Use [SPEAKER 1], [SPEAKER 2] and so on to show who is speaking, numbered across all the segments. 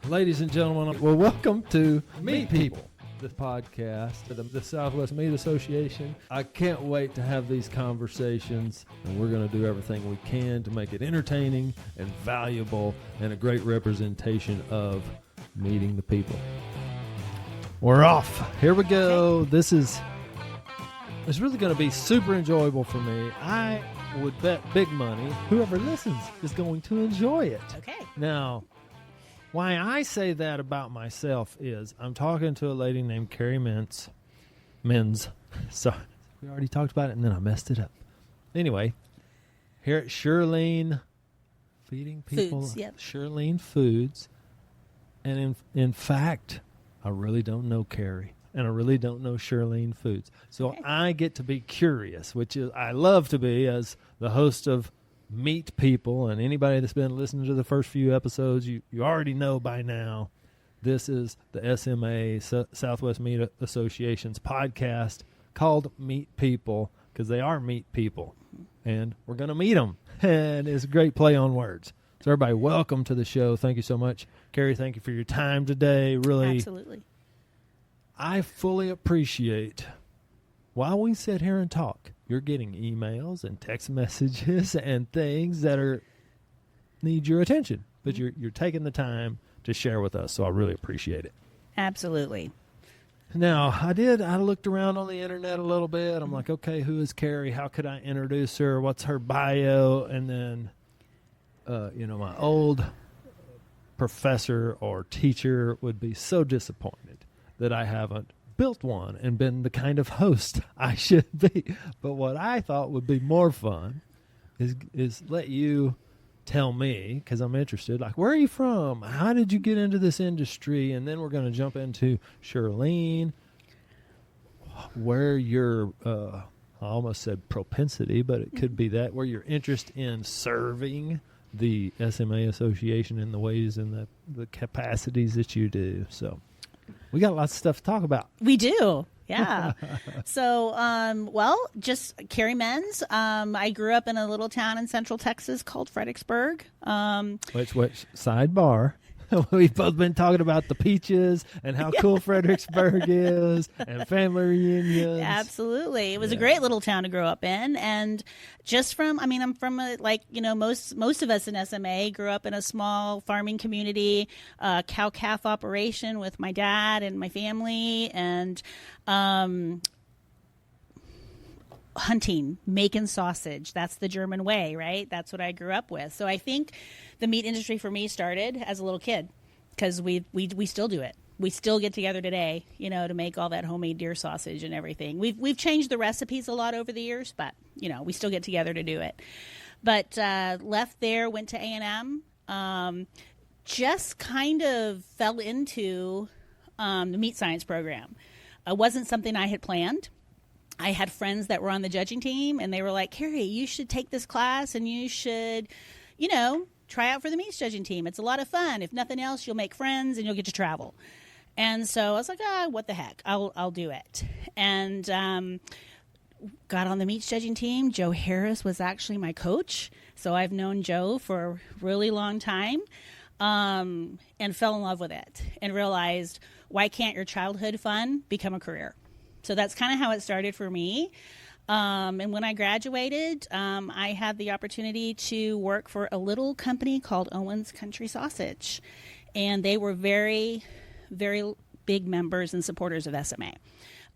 [SPEAKER 1] Ladies and gentlemen, well, welcome to Meet People, this podcast, the Southwest Meat Association. I can't wait to have these conversations, and we're going to do everything we can to make it entertaining and valuable and a great representation of meeting the people. We're off. Here we go. It's really going to be super enjoyable for me. I would bet big money whoever listens is going to enjoy it.
[SPEAKER 2] Okay.
[SPEAKER 1] Now, why I say that about myself is I'm talking to a lady named Karrie Menz. So we already talked about it, and then I messed it up. Anyway, here at Surlean Feeding People,
[SPEAKER 2] Foods, yep.
[SPEAKER 1] Surlean Foods. And in fact, I really don't know Karrie, and I really don't know Surlean Foods. So
[SPEAKER 2] okay.
[SPEAKER 1] I get to be curious, which is I love to be as the host of Meet People, and anybody that's been listening to the first few episodes, you already know by now, this is the SMA, Southwest Meat Association's podcast called Meet People, because they are meat people, and we're going to meet them, and it's a great play on words. So everybody, welcome to the show. Thank you so much. Karrie, thank you for your time today. Really,
[SPEAKER 2] absolutely.
[SPEAKER 1] I fully appreciate while we sit here and talk, you're getting emails and text messages and things that need your attention, but you're taking the time to share with us, so I really appreciate it.
[SPEAKER 2] Absolutely.
[SPEAKER 1] Now, I looked around on the internet a little bit. I'm like, okay, who is Karrie? How could I introduce her? What's her bio? And then, my old professor or teacher would be so disappointed that I haven't built one and been the kind of host I should be. But what I thought would be more fun is let you tell me, because I'm interested, like, where are you from? How did you get into this industry? And then we're going to jump into Shirley, where your, I almost said propensity, but it could be that, where your interest in serving the SMA Association in the ways and the capacities that you do. So we got lots of stuff to talk about.
[SPEAKER 2] We do. Yeah. So, just Karrie Menz. I grew up in a little town in central Texas called Fredericksburg.
[SPEAKER 1] Which sidebar. We've both been talking about the peaches and how cool Fredericksburg is and family reunions.
[SPEAKER 2] Absolutely. It was a great little town to grow up in. And just I'm from most of us in SMA grew up in a small farming community, cow-calf operation with my dad and my family, and hunting, making sausage. That's the German way, right? That's what I grew up with. So I think the meat industry for me started as a little kid, because we still do it. We still get together today, to make all that homemade deer sausage and everything. We've changed the recipes a lot over the years, but we still get together to do it. But left there, went to A&M, just kind of fell into the meat science program. It wasn't something I had planned. I had friends that were on the judging team, and they were like, Karrie, you should take this class, and you should, try out for the meat judging team. It's a lot of fun. If nothing else, you'll make friends, and you'll get to travel. And so I was like, what the heck? I'll do it. And got on the meat judging team. Joe Harris was actually my coach, so I've known Joe for a really long time, and fell in love with it and realized, why can't your childhood fun become a career? So that's kind of how it started for me. And when I graduated, I had the opportunity to work for a little company called Owens Country Sausage. And they were very, very big members and supporters of SMA.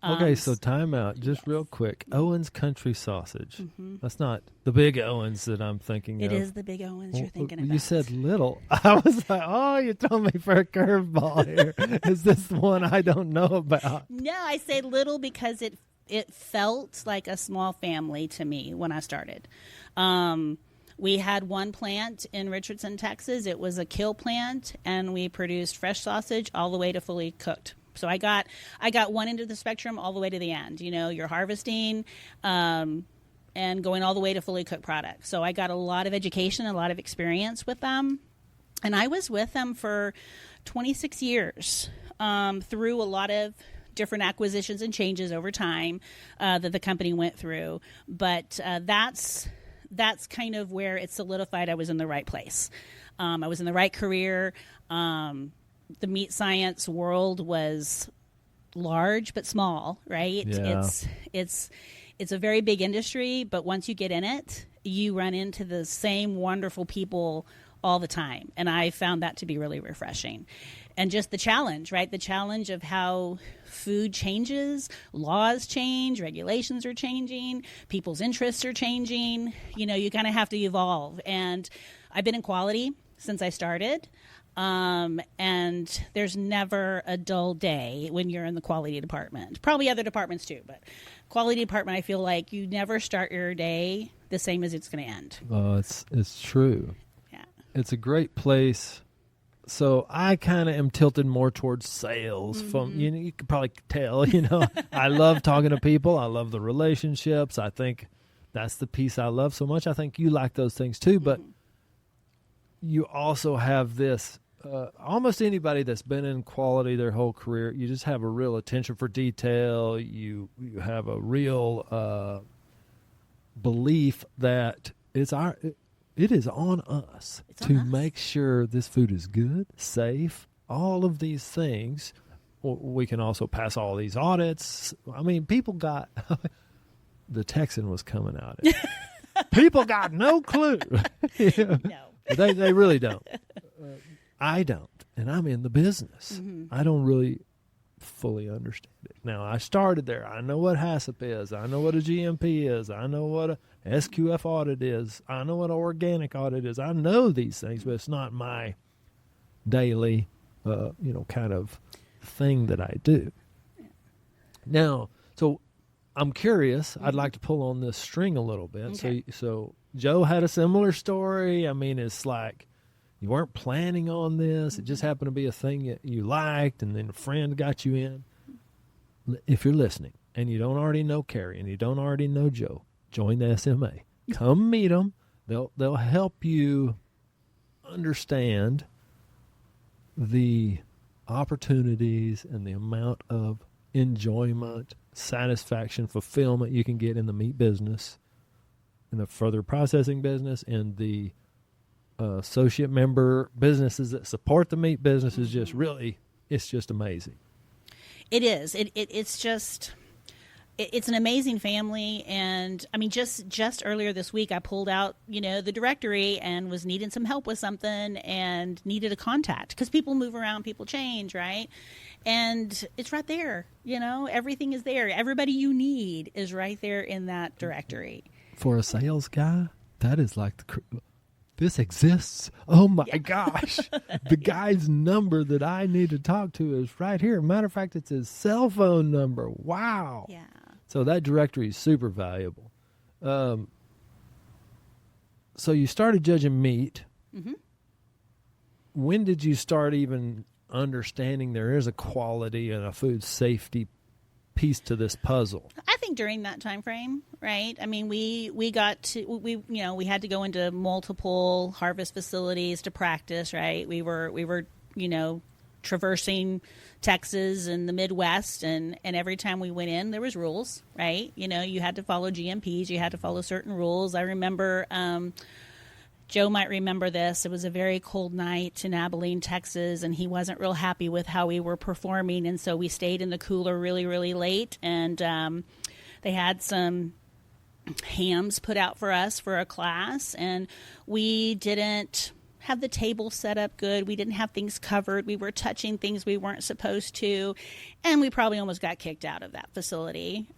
[SPEAKER 1] Okay, so time out, just real quick. Owens Country Sausage. Mm-hmm. That's not the big Owens that I'm thinking of.
[SPEAKER 2] It is the big Owens you're thinking about.
[SPEAKER 1] You said little. I was like, you told me for a curveball here. Is this the one I don't know about?
[SPEAKER 2] No, I say little because it felt like a small family to me when I started. We had one plant in Richardson, Texas. It was a kill plant, and we produced fresh sausage all the way to fully cooked. So I got one end of the spectrum all the way to the end. You're harvesting and going all the way to fully cooked products. So I got a lot of education, a lot of experience with them. And I was with them for 26 years through a lot of different acquisitions and changes over time that the company went through. But that's kind of where it solidified I was in the right place. I was in the right career. the meat science world was large but small, right?
[SPEAKER 1] Yeah.
[SPEAKER 2] It's a very big industry, but once you get in it, you run into the same wonderful people all the time. And I found that to be really refreshing. And just the challenge, right? The challenge of how food changes, laws change, regulations are changing, people's interests are changing. You know, you kind of have to evolve. And I've been in quality since I started. And there's never a dull day when you're in the quality department. Probably other departments too, but quality department, I feel like you never start your day the same as it's going to end.
[SPEAKER 1] It's true.
[SPEAKER 2] Yeah.
[SPEAKER 1] It's a great place. So I kind of am tilted more towards sales. From you could probably tell. I love talking to people. I love the relationships. I think that's the piece I love so much. I think you like those things too. But you also have this. Almost anybody that's been in quality their whole career, you just have a real attention for detail. You have a real belief that it is on us to make sure this food is good, safe, all of these things. We can also pass all these audits. I mean, people got the Texan was coming out. People got no clue.
[SPEAKER 2] No.
[SPEAKER 1] They really don't. I don't, and I'm in the business. I don't really fully understand it. Now, I started there. I know what HACCP is. I know what a GMP is. I know what a SQF audit is. I know what an organic audit is. I know these things, but it's not my daily, kind of thing that I do. Now, so I'm curious. I'd like to pull on this string a little bit.
[SPEAKER 2] Okay.
[SPEAKER 1] So Joe had a similar story. I mean, it's like you weren't planning on this. It just happened to be a thing that you liked, and then a friend got you in. If you're listening and you don't already know Karrie and you don't already know Joe, join the SMA. Come meet them. They'll help you understand the opportunities and the amount of enjoyment, satisfaction, fulfillment you can get in the meat business, in the further processing business, and the associate member businesses that support the meat business is just really, it's just amazing.
[SPEAKER 2] It is. It's an amazing family. And I mean, just earlier this week, I pulled out, the directory and was needing some help with something and needed a contact because people move around, people change, right? And it's right there, everything is there. Everybody you need is right there in that directory.
[SPEAKER 1] For a sales guy, that is like this exists. Oh my gosh. The guy's number that I need to talk to is right here. Matter of fact, it's his cell phone number. Wow.
[SPEAKER 2] Yeah.
[SPEAKER 1] So that directory is super valuable. So you started judging meat. When did you start even understanding there is a quality and a food safety piece to this puzzle?
[SPEAKER 2] I think during that time frame, right? I mean, we had to go into multiple harvest facilities to practice, right? We were traversing Texas and the Midwest, and every time we went in, there was rules, right? You had to follow GMPs, you had to follow certain rules. I remember Joe might remember this. It was a very cold night in Abilene, Texas, and he wasn't real happy with how we were performing. And so we stayed in the cooler really, really late. And they had some hams put out for us for a class. And we didn't have the table set up good. We didn't have things covered. We were touching things we weren't supposed to. And we probably almost got kicked out of that facility.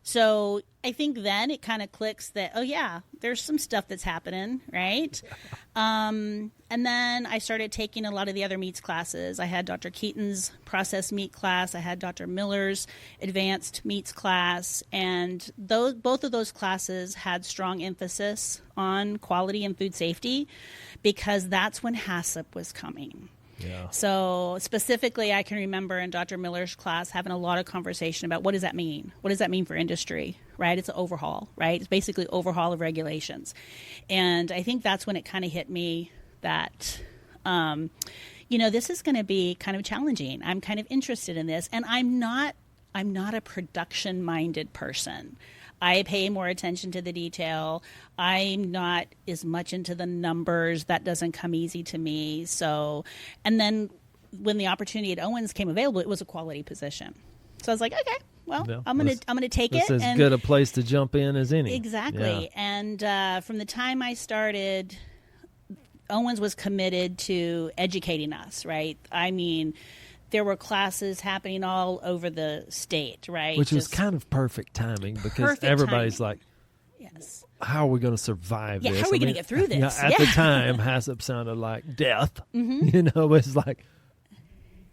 [SPEAKER 2] So I think then it kind of clicks that, oh, yeah, there's some stuff that's happening, right? And then I started taking a lot of the other meats classes. I had Dr. Keaton's processed meat class. I had Dr. Miller's advanced meats class. And both of those classes had strong emphasis on quality and food safety because that's when HACCP was coming.
[SPEAKER 1] Yeah.
[SPEAKER 2] So specifically, I can remember in Dr. Miller's class having a lot of conversation about what does that mean? What does that mean for industry, right? It's an overhaul, right? It's basically overhaul of regulations. And I think that's when it kind of hit me that, this is going to be kind of challenging. I'm kind of interested in this. And I'm not a production-minded person. I pay more attention to the detail. I'm not as much into the numbers. That doesn't come easy to me. So, and then when the opportunity at Owens came available, it was a quality position. So I was like, okay, well,
[SPEAKER 1] Yeah,
[SPEAKER 2] I'm gonna take it.
[SPEAKER 1] It's as good a place to jump in as any.
[SPEAKER 2] Exactly.
[SPEAKER 1] Yeah.
[SPEAKER 2] And from the time I started, Owens was committed to educating us, right? I mean, there were classes happening all over the state, right?
[SPEAKER 1] Which was kind of perfect timing because everybody's like,
[SPEAKER 2] yes,
[SPEAKER 1] how are we going to survive this?
[SPEAKER 2] How are we going to get through this?
[SPEAKER 1] At the time, HACCP sounded like death. You know, it's like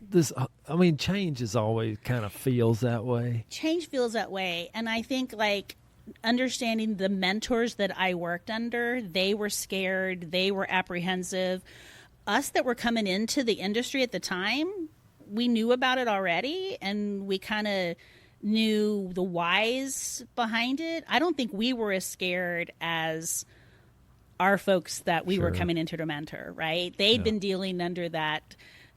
[SPEAKER 1] this. I mean, change is always kind of feels that way.
[SPEAKER 2] Change feels that way. And I think like understanding the mentors that I worked under, they were scared, they were apprehensive. Us that were coming into the industry at the time, we knew about it already, and we kind of knew the whys behind it. I don't think we were as scared as our folks that we were coming into to mentor, right? They'd been dealing under that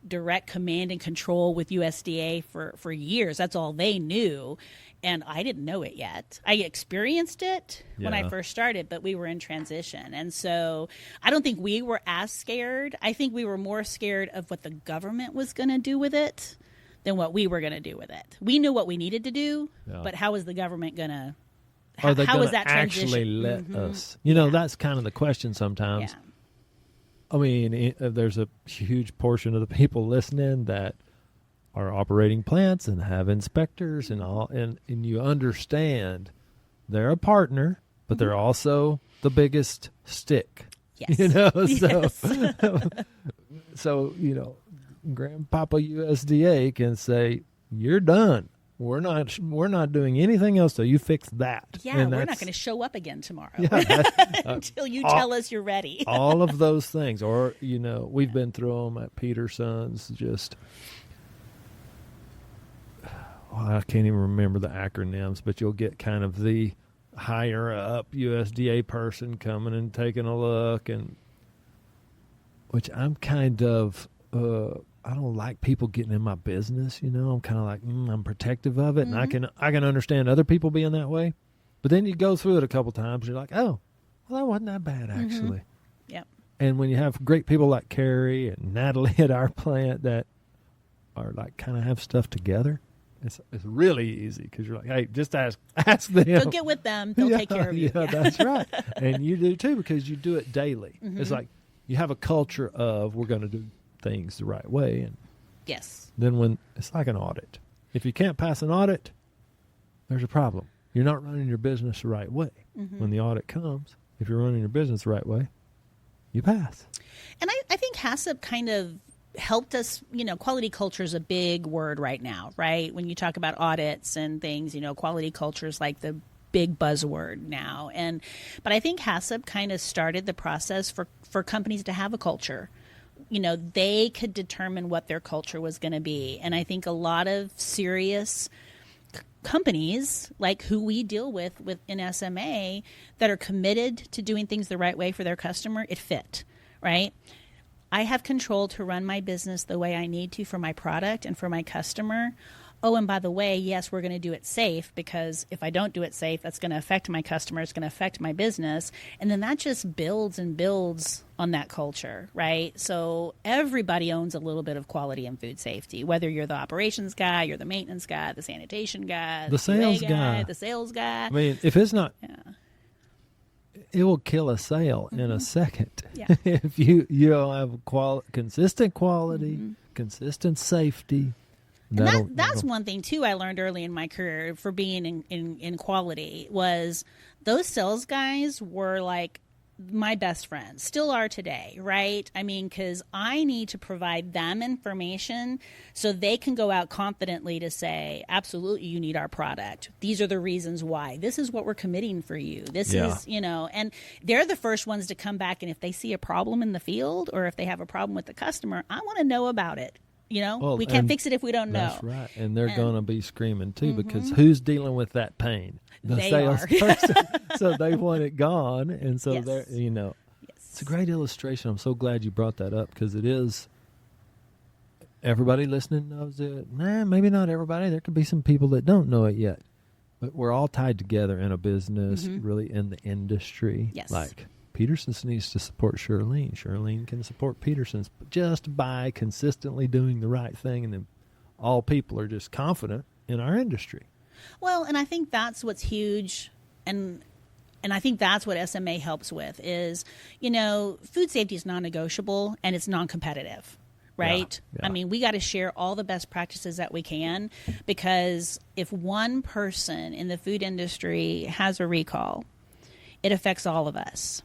[SPEAKER 2] direct command and control with USDA for years. That's all they knew. And I didn't know it yet. I experienced it when I first started, but we were in transition. And so I don't think we were as scared. I think we were more scared of what the government was going to do with it than what we were going to do with it. We knew what we needed to do, but how was the government going to, how was that transition?
[SPEAKER 1] Actually let us? You know, that's kind of the question sometimes.
[SPEAKER 2] Yeah.
[SPEAKER 1] I mean, there's a huge portion of the people listening that are operating plants and have inspectors and all, and you understand they're a partner, but they're also the biggest stick.
[SPEAKER 2] Yes.
[SPEAKER 1] You know,
[SPEAKER 2] Yes.
[SPEAKER 1] so you know, Grandpapa USDA can say, "You're done. We're not doing anything else till you fix that."
[SPEAKER 2] Yeah,
[SPEAKER 1] and
[SPEAKER 2] we're not going to show up again tomorrow until you
[SPEAKER 1] all,
[SPEAKER 2] tell us you're ready.
[SPEAKER 1] all of those things, or you know, we've been through them at Peterson's. Just, I can't even remember the acronyms, but you'll get kind of the higher up USDA person coming and taking a look, and which I'm kind of. I don't like people getting in my business, you know. I'm kind of like, I'm protective of it, and I can understand other people being that way. But then you go through it a couple times, you're like, oh, well, that wasn't that bad, actually.
[SPEAKER 2] Yep.
[SPEAKER 1] And when you have great people like Karrie and Natalie at our plant that are like kind of have stuff together, it's really easy because you're like, hey, just ask them.
[SPEAKER 2] Go get with them. They'll take care of you.
[SPEAKER 1] Yeah, that's right. And you do too because you do it daily. It's like you have a culture of we're going to do things the right way, and
[SPEAKER 2] yes,
[SPEAKER 1] then when it's like an audit, if you can't pass an audit, there's a problem. You're not running your business the right way. When the audit comes, if you're running your business the right way, you pass.
[SPEAKER 2] And I think HACCP kind of helped us. You know, quality culture is a big word right now, right? When you talk about audits and things, you know, quality culture is like the big buzzword now. But I think HACCP kind of started the process for companies to have a culture. You know, they could determine what their culture was going to be. And I think a lot of serious companies, like who we deal with in SMA, that are committed to doing things the right way for their customer, it fit, right? I have control to run my business the way I need to for my product and for my customer. Oh, and by the way, yes, we're going to do it safe, because if I don't do it safe, that's going to affect my customer. It's going to affect my business. And then that just builds and builds on that culture, right? So everybody owns a little bit of quality and food safety, whether you're the operations guy, you're the maintenance guy, the sanitation guy,
[SPEAKER 1] the sales guy,
[SPEAKER 2] the sales guy.
[SPEAKER 1] I mean, if it's not, it will kill a sale in a second.
[SPEAKER 2] Yeah.
[SPEAKER 1] If you don't have consistent quality, consistent safety.
[SPEAKER 2] And that's one thing, too, I learned early in my career for being in quality was those sales guys were like my best friends, still are today, right? I mean, because I need to provide them information so they can go out confidently to say, absolutely, you need our product. These are the reasons why. This is what we're committing for you. This is, you know, and they're the first ones to come back. And if they see a problem in the field or if they have a problem with the customer, I want to know about it. You know,
[SPEAKER 1] well,
[SPEAKER 2] we can't fix it if we don't know.
[SPEAKER 1] That's right. And they're going to be screaming, too, because who's dealing with that pain? The sales person. So they want it gone. And so they're, you know, it's a great illustration. I'm so glad you brought that up because it is. Everybody listening knows it. Maybe not everybody. There could be some people that don't know it yet. But we're all tied together in a business, really in the industry.
[SPEAKER 2] Yes.
[SPEAKER 1] Like Peterson's needs to support Shirlene. Shirlene can support Peterson's just by consistently doing the right thing, and then all people are just confident in our industry.
[SPEAKER 2] Well, and I think that's what's huge, and I think that's what SMA helps with is, food safety is non-negotiable and it's non-competitive, right?
[SPEAKER 1] Yeah.
[SPEAKER 2] I mean, we got to share all the best practices that we can, because if one person in the food industry has a recall, it affects all of us.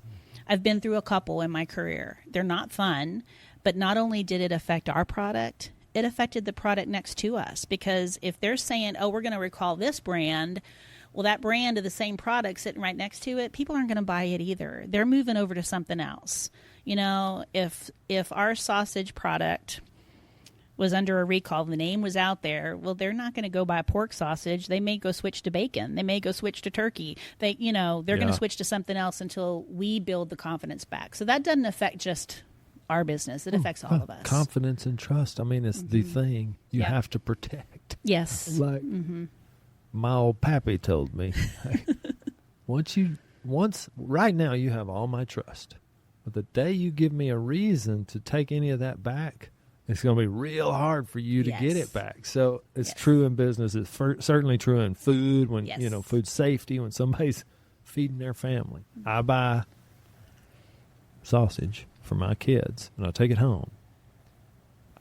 [SPEAKER 2] I've been through a couple in my career. They're not fun, but not only did it affect our product, it affected the product next to us, because if they're saying, oh, we're going to recall this brand, well, that brand of the same product sitting right next to it, people aren't going to buy it either. They're moving over to something else. If our sausage product was under a recall, the name was out there, well, they're not going to go buy pork sausage. They may go switch to bacon. They may go switch to turkey. They're going to switch to something else until we build the confidence back. So that doesn't affect just our business. It affects all of us.
[SPEAKER 1] Confidence and trust. I mean, it's the thing you have to protect.
[SPEAKER 2] Yes.
[SPEAKER 1] Like my old pappy told me, right now you have all my trust. But the day you give me a reason to take any of that back, it's going to be real hard for you to get it back. So it's true in business. It's certainly true in food, when, food safety, when somebody's feeding their family. I buy sausage for my kids and I take it home.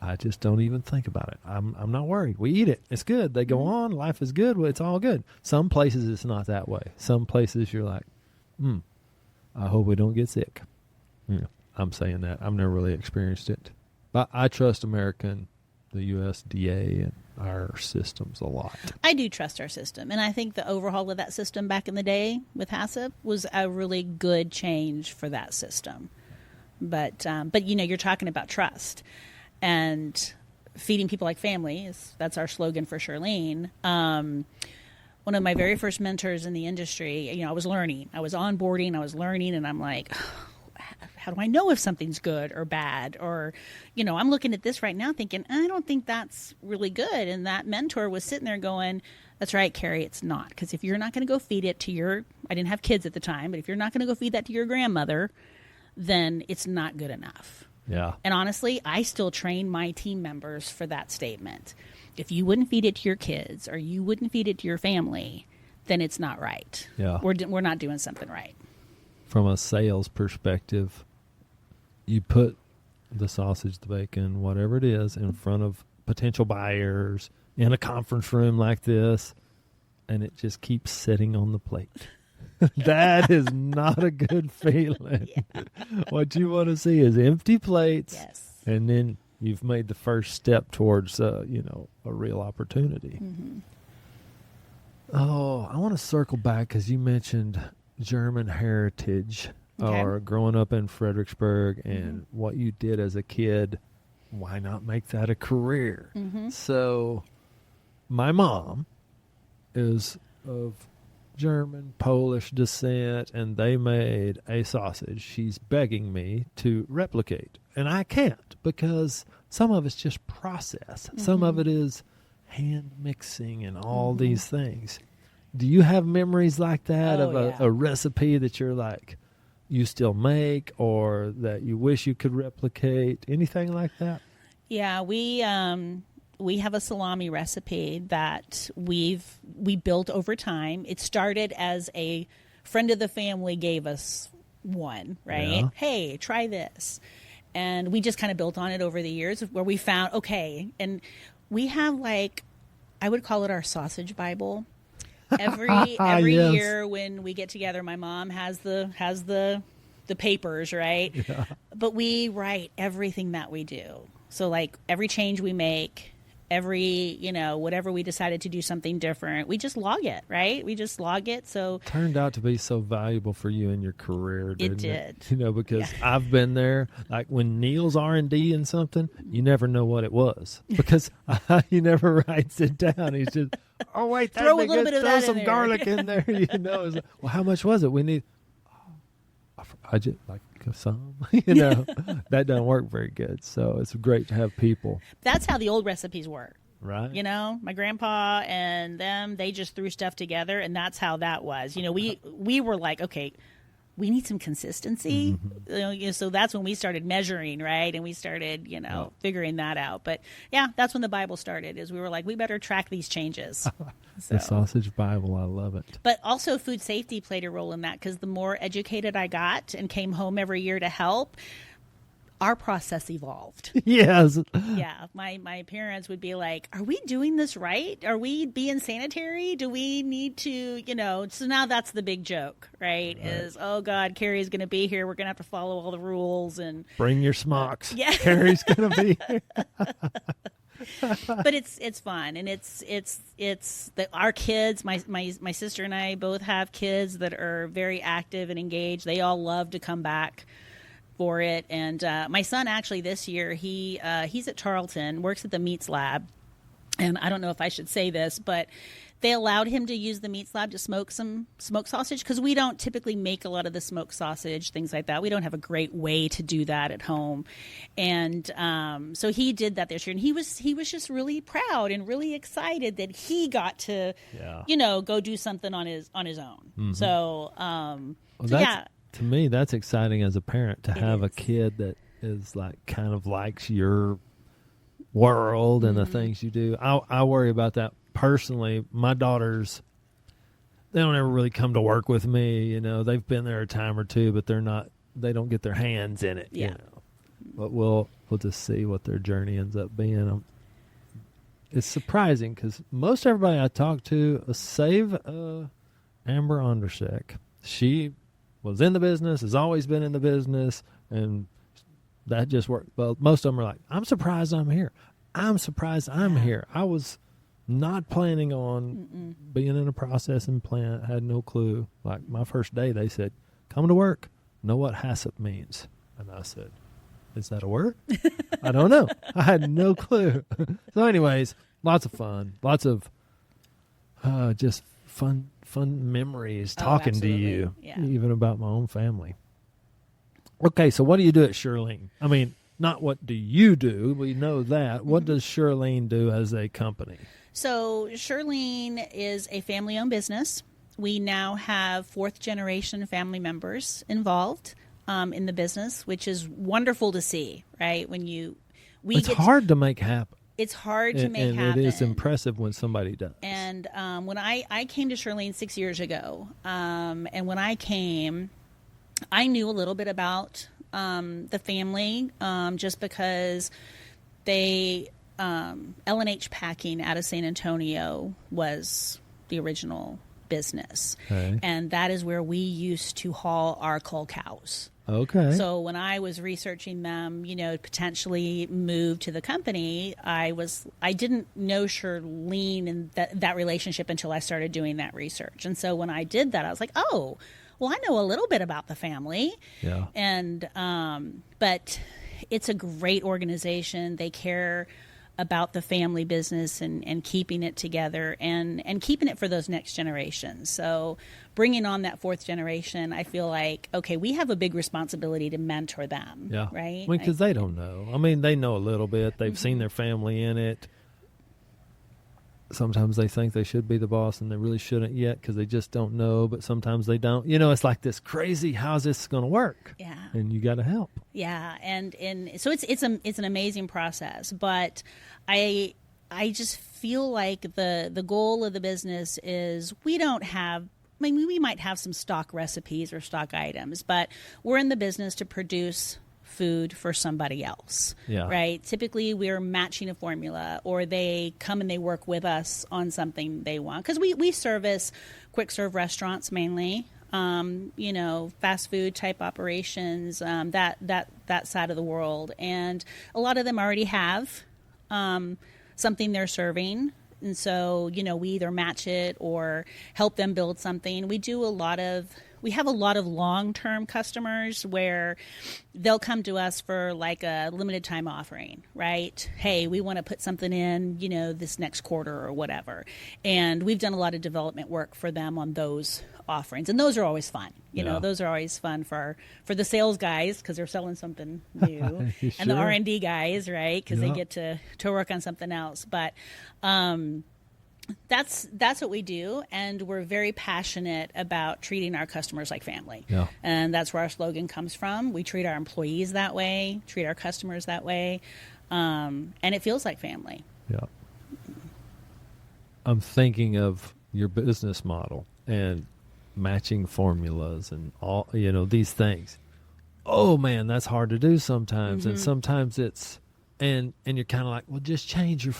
[SPEAKER 1] I just don't even think about it. I'm not worried. We eat it. It's good. They go on. Life is good. Well, it's all good. Some places it's not that way. Some places you're like, I hope we don't get sick. I'm saying that. I've never really experienced it. But I trust American, the USDA, and our systems a lot. I do trust our system. And I think the overhaul of that system back in the day with HACCP was a really good change for that system. But you're talking about trust. And feeding people like family, that's our slogan for Shirlene. One of my very first mentors in the industry, I was learning. I was onboarding, I was learning, and I'm like, how do I know if something's good or bad? Or, I'm looking at this right now thinking, I don't think that's really good. And that mentor was sitting there going, that's right, Karrie, it's not. Because if you're not going to go feed it to I didn't have kids at the time, but if you're not going to go feed that to your grandmother, then it's not good enough. Yeah. And honestly, I still train my team members for that statement. If you wouldn't feed it to your kids or you wouldn't feed it to your family, then it's not right. Yeah. We're not doing something right. From a sales perspective, you put the sausage, the bacon, whatever it is, in front of potential buyers in a conference room like this, and it just keeps sitting on the plate. That is not a good feeling. Yeah. What you want to see is empty plates, and then you've made the first step towards, a real opportunity. Mm-hmm. Oh, I want to circle back because you mentioned German heritage or growing up in Fredericksburg and what you did as a kid. Why not make that a career? Mm-hmm. So my mom is of German, Polish descent, and they made a sausage she's begging me to replicate. And I can't, because some of it's just process. Mm-hmm. Some of it is hand mixing and all these things. Do you have memories like that a recipe that you're like, you still make, or that you wish you could replicate? Anything like that? Yeah, we have a salami recipe that we built over time. It started as a friend of the family gave us one, right? Yeah. Hey, try this. And we just kind of built on it over the years, where we found, and we have I would call it our sausage Bible. Every year when we get together, my mom has the papers, right? Yeah. But we write everything that we do. So every change we make, every, whatever we decided to do something different, we just log it, right? We just log it. So turned out to be so valuable for you in your career, didn't it? It did. Because I've been there, when Neil's R&D in something, you never know what it was because he never writes it down. He's just, oh wait, throw a little bit of that in there. Throw some garlic in there, It's like, well, how much was it? We need, I just some, that doesn't work very good. So it's great to have people. That's how the old recipes work. Right. My grandpa and them, they just threw stuff together, and that's how that was. We were like, okay,
[SPEAKER 2] we need some consistency. So that's when we started measuring, right? And we started, figuring that out. But yeah, that's when the Bible started, is we were like, we better track these changes.
[SPEAKER 1] The Sausage Bible, I love it.
[SPEAKER 2] But also food safety played a role in that, because the more educated I got and came home every year to help, our process evolved.
[SPEAKER 1] Yes.
[SPEAKER 2] Yeah. My parents would be like, are we doing this right? Are we being sanitary? Do we need to, so now that's the big joke, right? Is, oh God, Karrie's going to be here. We're going to have to follow all the rules and
[SPEAKER 1] bring your smocks.
[SPEAKER 2] Yeah.
[SPEAKER 1] Karrie's going to be here.
[SPEAKER 2] But it's fun, and it's that our kids, my sister and I both have kids that are very active and engaged. They all love to come back for it. And my son, actually, this year, he's at Tarleton, works at the Meats Lab. And I don't know if I should say this, but they allowed him to use the Meats Lab to smoke some smoked sausage, because we don't typically make a lot of the smoked sausage, things like that. We don't have a great way to do that at home. And so he did that this year, and he was just really proud and really excited that he got to, go do something on his own. Mm-hmm. So, yeah.
[SPEAKER 1] To me, that's exciting as a parent, to have a kid that is like kind of likes your world and the things you do. I worry about that personally. My daughters, they don't ever really come to work with me. They've been there a time or two, but they don't get their hands in it.
[SPEAKER 2] Yeah.
[SPEAKER 1] But we'll just see what their journey ends up being. It's surprising, because most everybody I talk to, save Amber Ondersek, she was in the business, has always been in the business, and that just worked. Well, most of them are like, I'm surprised I'm here. I'm surprised I'm here. I was not planning on being in a processing plant, had no clue. Like my first day, they said, come to work, know what HACCP means. And I said, is that a word? I don't know. I had no clue. So anyways, lots of fun, lots of just fun memories talking to you, even about my own family. Okay, so what do you do at Surlean? I mean, not what do you do, we know that. What does Surlean do as a company?
[SPEAKER 2] So Surlean is a family-owned business. We now have fourth-generation family members involved in the business, which is wonderful to see, right? It's hard to make happen.
[SPEAKER 1] It's
[SPEAKER 2] hard to make happen.
[SPEAKER 1] It is impressive when somebody does.
[SPEAKER 2] And when I came to Surlean 6 years ago, and when I came, I knew a little bit about the family, just because they L&H Packing out of San Antonio was the original business. Okay. And that is where we used to haul our cull cows.
[SPEAKER 1] Okay.
[SPEAKER 2] So when I was researching them, potentially move to the company, I didn't know Surlean and that relationship until I started doing that research. And so when I did that, I was like, oh, well, I know a little bit about the family.
[SPEAKER 1] Yeah.
[SPEAKER 2] And but it's a great organization. They care about the family business and keeping it together and keeping it for those next generations. So bringing on that fourth generation, I feel like, okay, we have a big responsibility to mentor them, right?
[SPEAKER 1] Because they don't know. I mean, they know a little bit. They've seen their family in it. Sometimes they think they should be the boss and they really shouldn't yet because they just don't know, but sometimes they don't. It's like this crazy, how's this going to work?
[SPEAKER 2] Yeah.
[SPEAKER 1] And you got to help.
[SPEAKER 2] Yeah, and so it's an amazing process, but I just feel like the goal of the business is we might have some stock recipes or stock items, but we're in the business to produce food for somebody else, right? Typically, we're matching a formula, or they come and they work with us on something they want. Because we service quick serve restaurants mainly, fast food type operations, that side of the world, and a lot of them already have something they're serving. And so, we either match it or help them build something. We have a lot of long-term customers where they'll come to us for like a limited time offering, right? Hey, we want to put something in, this next quarter or whatever. And we've done a lot of development work for them on those offerings. And those are always fun. Those are always fun for the sales guys because they're selling something new.
[SPEAKER 1] Sure.
[SPEAKER 2] And the R&D guys, right? Because they get to work on something else. But That's what we do, and we're very passionate about treating our customers like family.
[SPEAKER 1] Yeah.
[SPEAKER 2] And that's where our slogan comes from. We treat our employees that way, treat our customers that way, and it feels like family.
[SPEAKER 1] Yeah. I'm thinking of your business model and matching formulas and all, these things. Oh man, that's hard to do sometimes. And sometimes it's, and you're kind of like, well, just change your,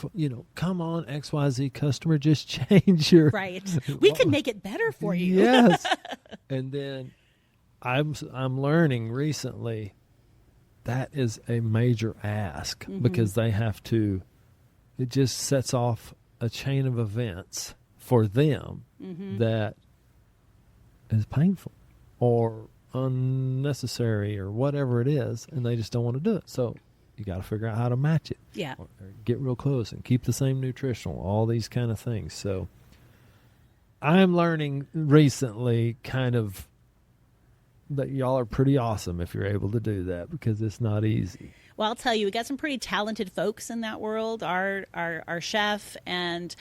[SPEAKER 1] come on, XYZ customer, just change your.
[SPEAKER 2] Right. We can make it better for you.
[SPEAKER 1] Yes. And then I'm learning recently that is a major ask because they have to, it just sets off a chain of events for them that is painful or unnecessary or whatever it is, and they just don't want to do it. So you got to figure out how to match it.
[SPEAKER 2] Yeah.
[SPEAKER 1] Or get real close and keep the same nutritional, all these kind of things. So I'm learning recently kind of that y'all are pretty awesome if you're able to do that because it's not easy.
[SPEAKER 2] Well, I'll tell you, we got some pretty talented folks in that world. Our chef and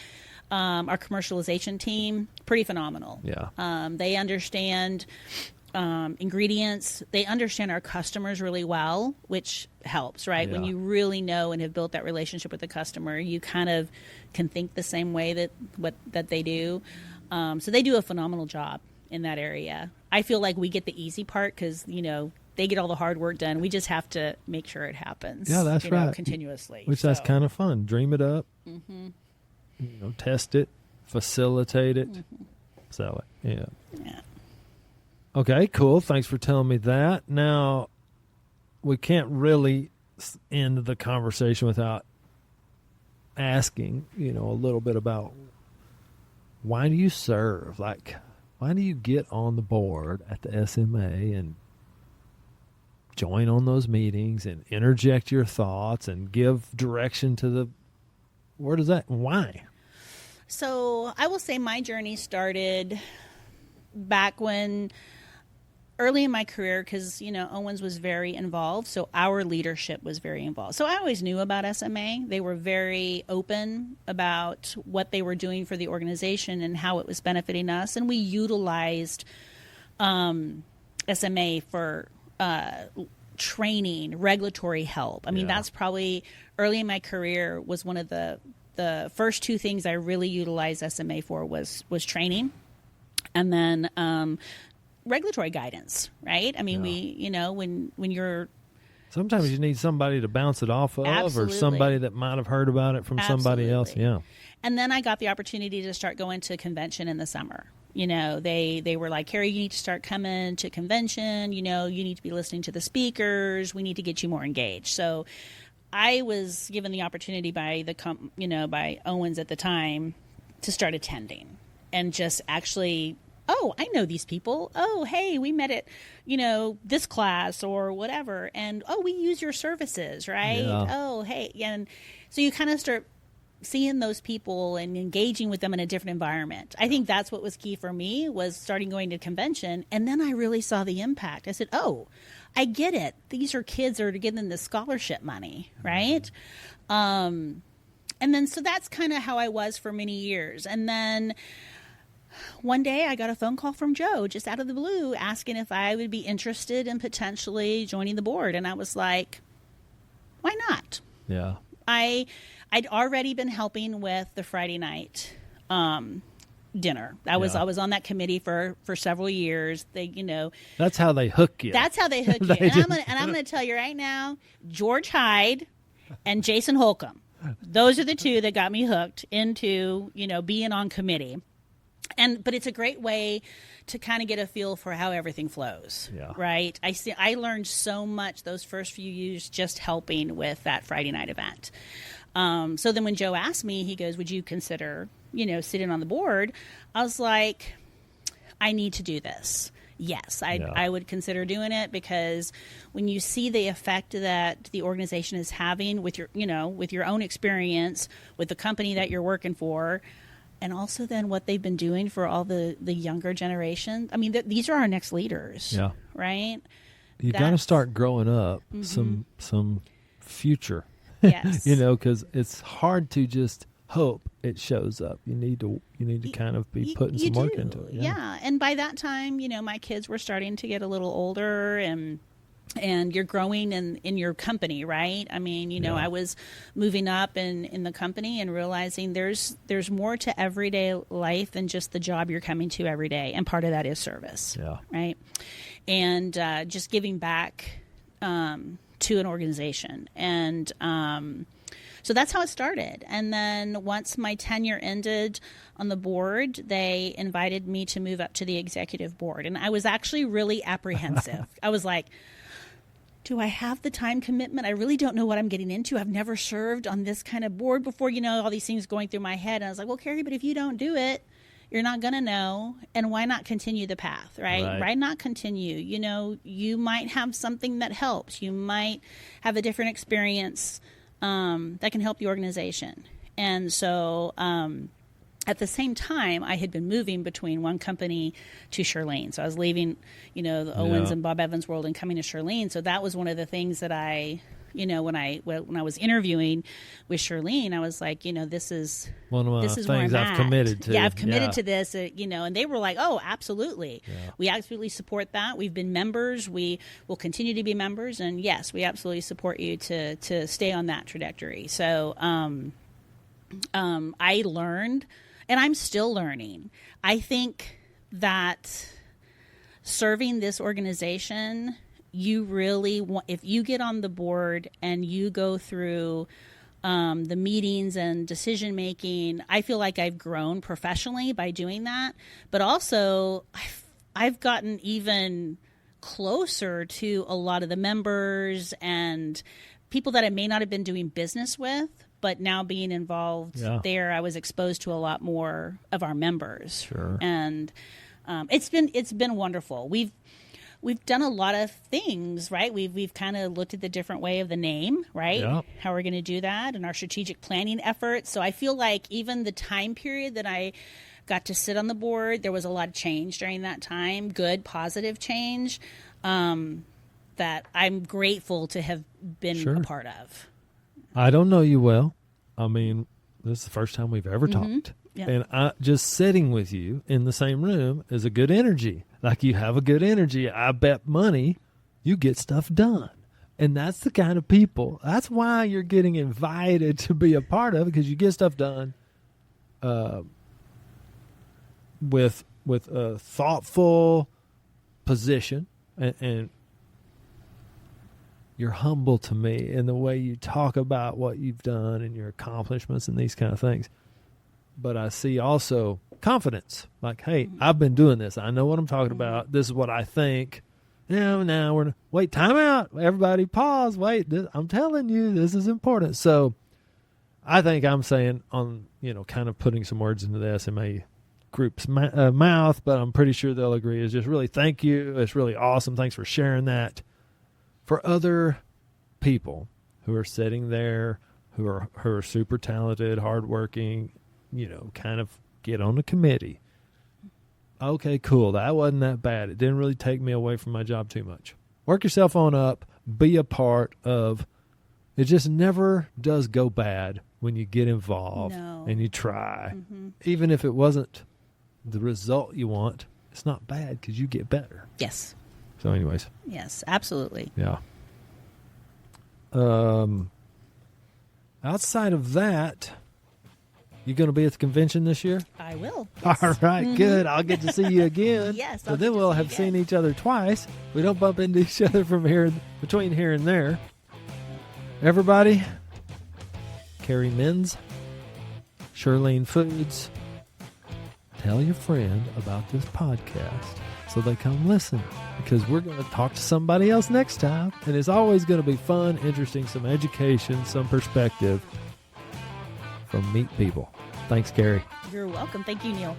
[SPEAKER 2] our commercialization team, pretty phenomenal.
[SPEAKER 1] Yeah.
[SPEAKER 2] They understand ingredients. They understand our customers really well, which helps, right?
[SPEAKER 1] Yeah.
[SPEAKER 2] When you really know and have built that relationship with the customer, you kind of can think the same way that they do. So they do a phenomenal job in that area. I feel like we get the easy part because, they get all the hard work done. We just have to make sure it happens.
[SPEAKER 1] Yeah, that's right.
[SPEAKER 2] Continuously.
[SPEAKER 1] Which that's kind of fun. Dream it up. Test it, facilitate it, sell it. Yeah. Okay, cool. Thanks for telling me that. Now, we can't really end the conversation without asking, a little bit about why do you serve? Like, why do you get on the board at the SMA and join on those meetings and interject your thoughts and give direction to where does that, why?
[SPEAKER 2] So I will say my journey started back when, early in my career, because, Owens was very involved. So our leadership was very involved. So I always knew about SMA. They were very open about what they were doing for the organization and how it was benefiting us. And we utilized SMA for training, regulatory help. I mean, that's probably early in my career was one of the first two things I really utilized SMA for was training, and then regulatory guidance. Right? I mean, we when you're
[SPEAKER 1] sometimes you need somebody to bounce it off of,
[SPEAKER 2] Absolutely.
[SPEAKER 1] or somebody that might have heard about it from somebody else. Yeah.
[SPEAKER 2] And then I got the opportunity to start going to convention in the summer. They were like, Karrie, you need to start coming to convention. You need to be listening to the speakers. We need to get you more engaged. So I was given the opportunity by by Owens at the time to start attending and just actually, oh, I know these people. Oh, hey, we met at, this class or whatever. And, oh, we use your services, right?
[SPEAKER 1] Yeah.
[SPEAKER 2] Oh, hey. And so you kind of start seeing those people and engaging with them in a different environment. I think that's what was key for me, was starting going to convention. And then I really saw the impact. I said, oh, I get it. These are kids that are getting the scholarship money, right? And then so that's kind of how I was for many years. And then one day I got a phone call from Joe just out of the blue asking if I would be interested in potentially joining the board. And I was like, why not?
[SPEAKER 1] Yeah.
[SPEAKER 2] I'd already been helping with the Friday night dinner. I was on that committee for several years.
[SPEAKER 1] That's how they hook you.
[SPEAKER 2] That's how they hook you. And I'm going to tell you right now, George Hyde and Jason Holcomb. Those are the two that got me hooked into being on committee. But it's a great way to kind of get a feel for how everything flows.
[SPEAKER 1] Yeah.
[SPEAKER 2] Right. I learned so much those first few years just helping with that Friday night event. So then when Joe asked me, he goes, would you consider, sitting on the board? I was like, I need to do this. Yes, I would consider doing it, because when you see the effect that the organization is having with your own experience, with the company that you're working for, and also then what they've been doing for all the younger generation. I mean, these are our next leaders. Yeah. Right?
[SPEAKER 1] You got to start growing up some future.
[SPEAKER 2] Yes.
[SPEAKER 1] Because it's hard to just hope it shows up. You need to kind of be putting some work into it.
[SPEAKER 2] Yeah. And by that time, my kids were starting to get a little older, and you're growing in your company, right? I mean, I was moving up in the company and realizing there's more to everyday life than just the job you're coming to every day. And part of that is service, right? And just giving back to an organization. And so that's how it started. And then once my tenure ended on the board, they invited me to move up to the executive board. And I was actually really apprehensive. I was like, do I have the time commitment? I really don't know what I'm getting into. I've never served on this kind of board before, all these things going through my head. And I was like, well, Karrie, but if you don't do it, you're not going to know. And why not continue the path, right? Why not continue? You might have something that helps. You might have a different experience that can help the organization. And so at the same time, I had been moving between one company to Surlean. So I was leaving, the Owens and Bob Evans world and coming to Surlean. So that was one of the things that I, when I was interviewing with Surlean, I was like, this is
[SPEAKER 1] one of the things I've committed to.
[SPEAKER 2] Yeah, I've committed to this, and they were like, oh, absolutely. Yeah. We absolutely support that. We've been members. We will continue to be members. And yes, we absolutely support you to stay on that trajectory. So I learned, and I'm still learning. I think that serving this organization, you really want, if you get on the board and you go through the meetings and decision making, I feel like I've grown professionally by doing that. But also, I've gotten even closer to a lot of the members and people that I may not have been doing business with. But now being involved there, I was exposed to a lot more of our members. Sure. And it's been wonderful. We've done a lot of things, right? We've kind of looked at the different way of the name, right? Yeah. How we're going to do that, and our strategic planning efforts. So I feel like even the time period that I got to sit on the board, there was a lot of change during that time, good, positive change, that I'm grateful to have been a part of.
[SPEAKER 1] I don't know you well. I mean, this is the first time we've ever talked. Yep. And just sitting with you in the same room is a good energy. Like, you have a good energy. I bet money you get stuff done. And that's the kind of people. That's why you're getting invited to be a part of it, because you get stuff done with a thoughtful position, and you're humble to me in the way you talk about what you've done and your accomplishments and these kind of things. But I see also confidence. Like, hey, I've been doing this. I know what I'm talking about. This is what I think. Now wait, time out. Everybody pause. Wait, I'm telling you, this is important. So I think I'm saying kind of putting some words into the SMA group's mouth, but I'm pretty sure they'll agree. Is just really thank you. It's really awesome. Thanks for sharing that. For other people who are sitting there, who are super talented, hardworking, kind of get on a committee. Okay, cool. That wasn't that bad. It didn't really take me away from my job too much. Work yourself on up. Be a part of. It just never does go bad when you get involved and you try. Mm-hmm. Even if it wasn't the result you want, it's not bad because you get better.
[SPEAKER 2] Yes.
[SPEAKER 1] So anyways.
[SPEAKER 2] Yes, absolutely.
[SPEAKER 1] Yeah. Outside of that, you going to be at the convention this year?
[SPEAKER 2] I will. Yes.
[SPEAKER 1] All right, good. I'll get to see you again.
[SPEAKER 2] Yes.
[SPEAKER 1] So then we'll have seen each other twice. We don't bump into each other between here and there. Everybody, Karrie Menz, Surlean Foods, tell your friend about this podcast so they come listen, because we're going to talk to somebody else next time. And it's always going to be fun, interesting, some education, some perspective from meat people. Thanks, Karrie.
[SPEAKER 2] You're welcome. Thank you, Neil.